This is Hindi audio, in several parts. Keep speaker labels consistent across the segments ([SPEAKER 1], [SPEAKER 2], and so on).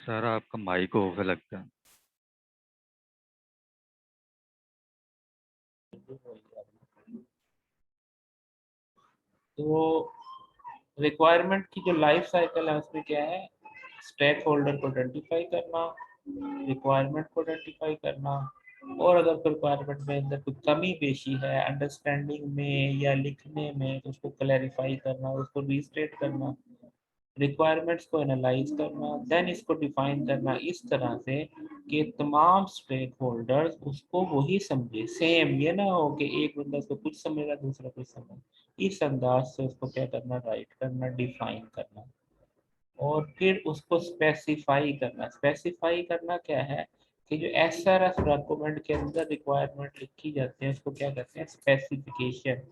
[SPEAKER 1] सर आपका माइक ऑफ है लगता है।
[SPEAKER 2] तो रिक्वायरमेंट की जो लाइफ साइकिल है उसमें क्या है, स्टेक होल्डर को आइडेंटिफाई करना, रिक्वायरमेंट को आइडेंटिफाई करना, और अगर कोई रिक्वायरमेंट में अंदर कोई कमी पेशी है अंडरस्टैंडिंग में या लिखने में तो उसको क्लैरिफाई करना, उसको रीस्टेट करना, रिक्वायरमेंट्स को एनालाइज करना, देन इसको डिफाइन करना इस तरह से कि तमाम स्टेक होल्डर्स उसको वही समझे, सेम ये ना हो कि एक बंदा उसको कुछ समझेगा दूसरा कुछ समझ, इस अंदाज से उसको क्या करना, राइट करना, डिफाइन करना, और फिर उसको स्पेसिफाई करना। स्पेसिफाई करना क्या है कि जो एसआरएस डॉक्यूमेंट के अंदर रिक्वायरमेंट लिखी जाती है उसको क्या कहते हैं, स्पेसिफिकेशन।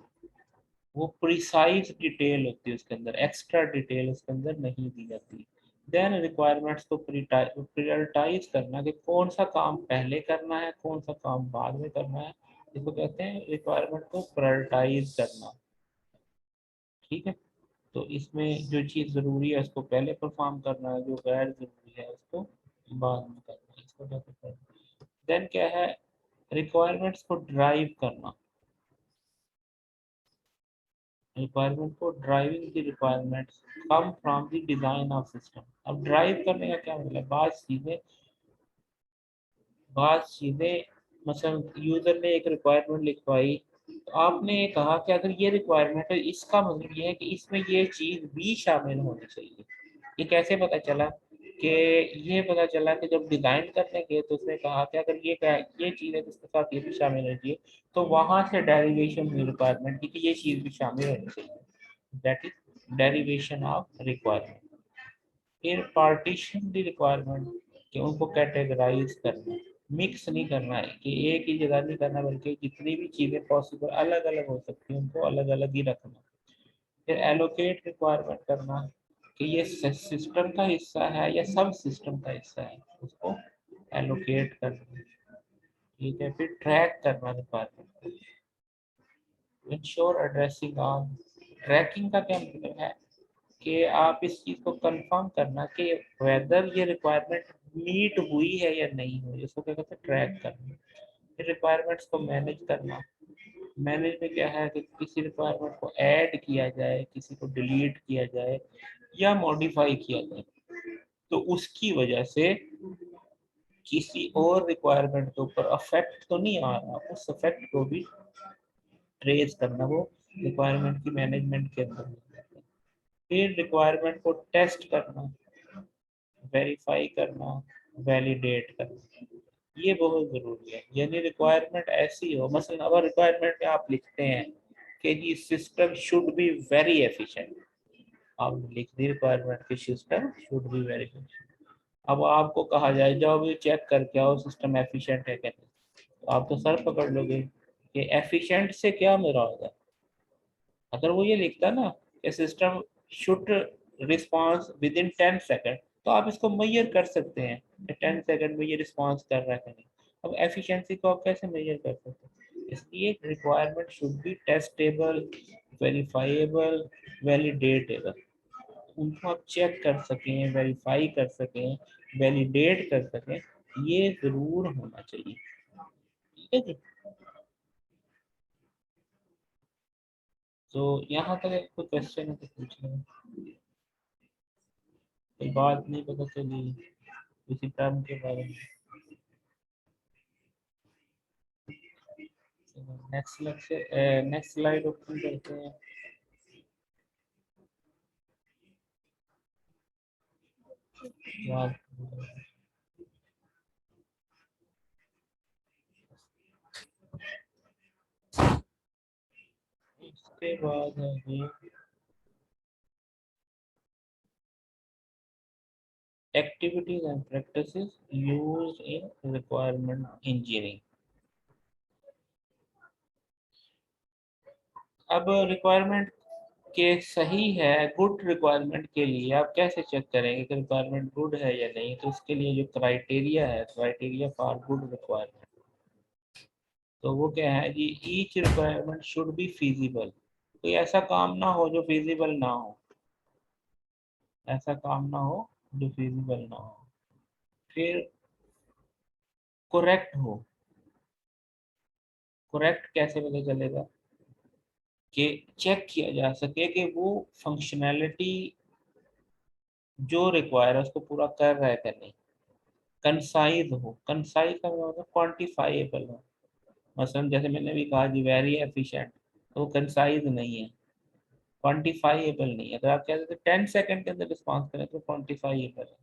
[SPEAKER 2] वो प्रिसाइज डिटेल होती है उसके अंदर, एक्स्ट्रा डिटेल उसके अंदर नहीं दी जाती। देन रिक्वायरमेंट्स को प्रायोरिटाइज करना कि कौन सा काम पहले करना है कौन सा काम बाद में करना है, इसको कहते हैं रिक्वायरमेंट को प्रायोरिटाइज करना। ठीक है, तो इसमें जो चीज़ ज़रूरी है उसको पहले परफॉर्म करना है, जो गैर ज़रूरी है उसको बाद में करना है, इसको कहते हैं। देन क्या है, रिक्वायरमेंट्स को ड्राइव करना, रिक्वायरमेंट को driving the requirements come from the design of system. अब ड्राइव करने का क्या मतलब, बात सीधे मतलब यूजर ने एक रिक्वायरमेंट लिखवाई, तो आपने कहा कि अगर ये रिक्वायरमेंट है इसका मतलब ये है कि इसमें ये चीज भी शामिल होनी चाहिए। ये कैसे पता चला कि, ये पता चला कि जब डिजाइन करने गए तो उसने कहा कि अगर ये चीज है तो उसके साथ ये भी शामिल होनी चाहिए, तो वहां से डेरिवेशन हुई रिक्वायरमेंट की कि ये चीज भी शामिल होनी चाहिए, that is derivation of requirement. फिर पार्टीशन दी रिक्वायरमेंट, कि उनको कैटेगराइज करना, मिक्स नहीं करना है कि एक ही जगह नहीं करना, बल्कि जितनी भी चीज़ें पॉसिबल अलग अलग हो सकती हैं उनको अलग अलग ही रखना। फिर एलोकेट रिक्वायरमेंट करना कि ये सिस्टम का हिस्सा है या सब सिस्टम का हिस्सा है, उसको एलोकेट करना। ठीक है, फिर ट्रैक करना requirement, ensure addressing on. Tracking का क्या मतलब है कि आप इस चीज़ को कंफर्म करना कि वेदर ये रिक्वायरमेंट मीट हुई है या नहीं हुई, इसको क्या कहते हैं, ट्रैक करना। फिर रिक्वायरमेंट्स को मैनेज करना, मैनेज में क्या है कि किसी रिक्वायरमेंट को ऐड किया जाए, किसी को डिलीट किया जाए या मॉडिफाई किया जाए, तो उसकी वजह से किसी और रिक्वायरमेंट के ऊपर अफेक्ट तो नहीं आ रहा, उस अफेक्ट को भी ट्रेस करना, वो रिक्वायरमेंट की मैनेजमेंट के अंदर हो जाता है। फिर रिक्वायरमेंट को टेस्ट करना, वेरीफाई करना, वैलिडेट करना, ये बहुत ज़रूरी है। यानी रिक्वायरमेंट ऐसी हो, मसलन अगर रिक्वायरमेंट में आप लिखते हैं कि जी system should be very efficient, आप लिख दी रिक्वायरमेंट कि system should be very efficient. अब आपको कहा जाए जाओ भी चेक करके आओ सिस्टम एफिशिएंट है क्या नहीं, तो आप तो सर पकड़ लोगे कि एफिशिएंट से क्या मेरा होगा। अगर वो ये लिखता ना कि system should response with in 10 second, तो आप इसको मेजर कर सकते हैं कि 10 सेकेंड में ये रिस्पॉन्स कर रहा है कि नहीं। अब एफिशिएंसी को आप कैसे मेजर कर सकते हैं, इसलिए requirement should be testable, verifiable, validatable. उनको आप चेक कर सकें, वेरीफाई कर सकें, वैलिडेट कर सकें, ये जरूर होना चाहिए। ठीक है जी, तो यहाँ तक एक कोई क्वेश्चन है तो पूछ लें, कोई बात नहीं पता चली किसी टर्म के बारे में। Next lecture, next slide open करते हैं। इसके बाद है ये activities and practices used in requirement engineering. अब रिक्वायरमेंट के सही है, गुड रिक्वायरमेंट के लिए आप कैसे चेक करेंगे कि रिक्वायरमेंट गुड है या नहीं, तो उसके लिए जो क्राइटेरिया है, क्राइटेरिया फॉर गुड रिक्वायरमेंट, तो वो क्या है कि each requirement should be feasible. कोई ऐसा काम ना हो जो फिजिबल ना हो, ऐसा काम ना हो जो फिजिबल ना हो। फिर करेक्ट हो। करेक्ट कैसे पता चलेगा? कि चेक किया जा सके कि वो फंक्शनैलिटी जो रिक्वायर है उसको पूरा कर रहा है कि नहीं। कंसाइज हो, कंसाइज का मतलब क्वांटिफाइएबल हो। मसलन जैसे मैंने भी कहा जी वेरी एफिशिएंट, तो कंसाइज नहीं है, क्वांटिफाइएबल नहीं है। अगर आप कहते हैं 10 सेकंड के अंदर रिस्पॉन्स करें तो क्वांटिफाइएबल है।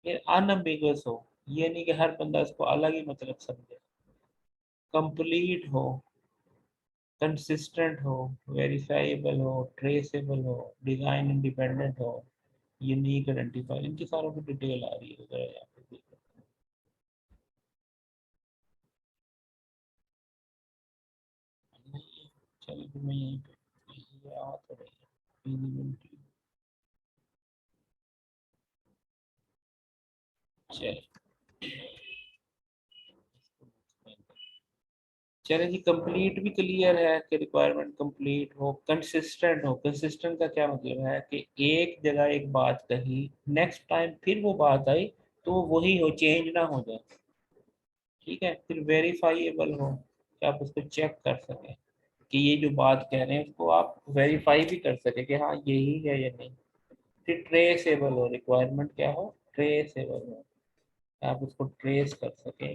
[SPEAKER 2] फिर अनएम्बिगुअस हो, ये नहीं कि हर बंदा इसको अलग ही मतलब समझे। कंप्लीट हो, कंसिस्टेंट हो, वेरीफाइबल हो, ट्रेसेबल हो, डिजाइन इंडिपेंडेंट हो, यूनिक आइडेंटिफायर, इनकी सारों की डिटेल आ रही है जरा यहाँ पे देखो। चलिए फिर मैं यहीं पे ये आ तो रही है feasibility। चलिए चलिए जी, कंप्लीट भी क्लियर है कि रिक्वायरमेंट कंप्लीट हो। कंसिस्टेंट हो, कंसिस्टेंट का क्या मतलब है कि एक जगह एक बात कही, नेक्स्ट टाइम फिर वो बात आई तो वही हो, चेंज ना हो जाए। ठीक है। फिर वेरीफाइएबल हो, कि आप उसको चेक कर सकें कि ये जो बात कह रहे हैं उसको आप वेरीफाई भी कर सके कि हाँ यही है या नहीं। फिर ट्रेसेबल हो, रिक्वायरमेंट क्या हो, ट्रेसेबल हो, आप उसको ट्रेस कर सके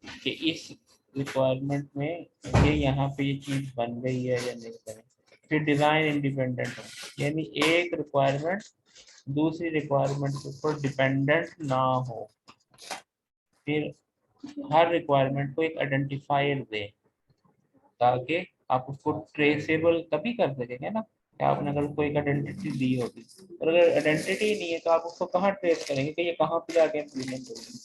[SPEAKER 2] कि इस रिक्वायरमेंट में ये यहाँ पे ये चीज़ बन गई है या नहीं बनी। फिर डिज़ाइन इंडिपेंडेंट हो, यानी एक रिक्वायरमेंट दूसरी रिक्वायरमेंट के ऊपर डिपेंडेंट ना हो। फिर हर रिक्वायरमेंट को एक आइडेंटिफायर दे, ताकि आप उसको ट्रेसेबल तभी कर सकेंगे ना कि आपने अगर कोई एक आइडेंटिटी दी होगी, और अगर आइडेंटिटी नहीं है तो आप उसको कहाँ ट्रेस करेंगे कि ये कहाँ पे जाके इम्प्लीमेंट होगी।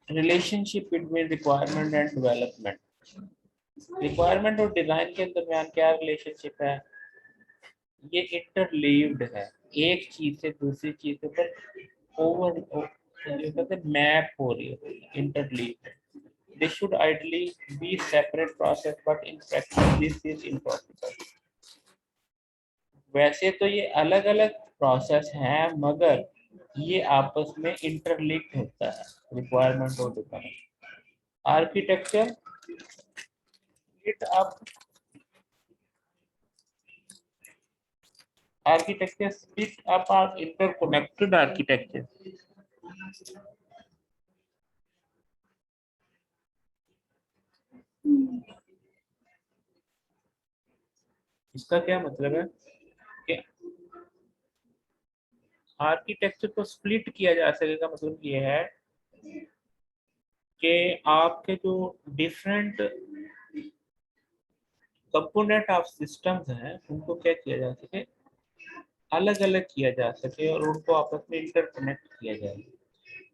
[SPEAKER 2] Relationship between requirement and development, requirement और डिजाइन के दरमियान क्या रिलेशनशिप है? ये इंटरलीव्ड है, एक चीज से दूसरी चीज के ऊपर ओवर कहते हैं मैप हो रही है, interleaved. They should ideally B separate process but in practice this is impossible. वैसे तो ये अलग अलग प्रोसेस हैं, मगर ये आपस में इंटरलिंक्ड होता है, रिक्वायरमेंट और डिजाइन। आर्किटेक्चर इट आप architecture split up are interconnected architecture। इसका क्या मतलब है कि आर्किटेक्चर को स्प्लिट किया जा सकेगा, मतलब ये है कि आपके जो डिफरेंट कंपोनेंट ऑफ सिस्टम्स हैं उनको क्या किया जा सके, अलग अलग किया जा सके और उनको आपस में इंटरकनेक्ट किया जाए।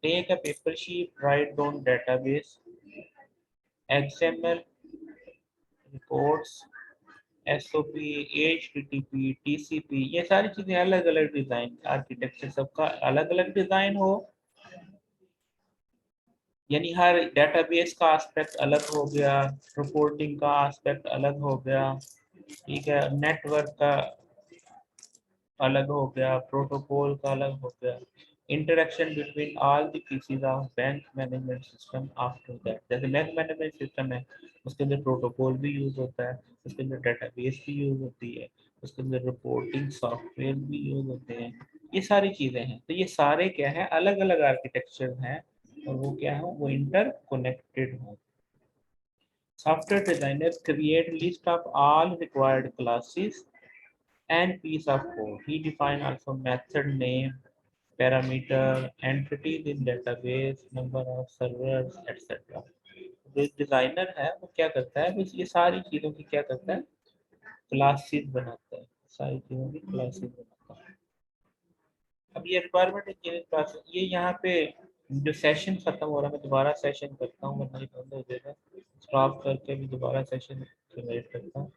[SPEAKER 2] Take a paper sheet, write down database, XML reports, SOP, HTTP, TCP, ये सारी चीजें अलग अलग डिजाइन, आर्किटेक्चर सबका अलग अलग डिजाइन हो, यानी हर डेटाबेस का एस्पेक्ट अलग हो गया, रिपोर्टिंग का एस्पेक्ट अलग हो गया, ठीक है, नेटवर्क का अलग हो गया, प्रोटोकॉल का अलग हो गया। Interaction between all the PCs of bank management system after that, जैसे बैंक मैनेजमेंट सिस्टम है उसके अंदर प्रोटोकॉल भी यूज होता है, उसके अंदर डेटाबेस भी यूज होती है, उसके अंदर रिपोर्टिंग सॉफ्टवेयर भी यूज होते हैं। ये सारी चीजें हैं, तो ये सारे क्या है, अलग अलग आर्किटेक्चर हैं और वो क्या है, वो इंटर कनेक्टेड है। Software designer create list of all required classes and piece of code. He define also method name, parameter, entities in database, number of servers, etc. जो डिजाइनर है वो क्या करता है, बस ये सारी चीजों की क्या करता है, क्लासेस बनाता है, सारी चीजों की क्लासेस बनाता है। अब ये रिक्वायरमेंट इंजीनियरिंग क्लासेस, ये यहाँ पे जो सेशन खत्म हो रहा है, मैं दोबारा सेशन करता हूँ वरना ये बंद हो जाएगा, स्टॉप करके भी दोबारा सेशन क्रिएट करता हूँ।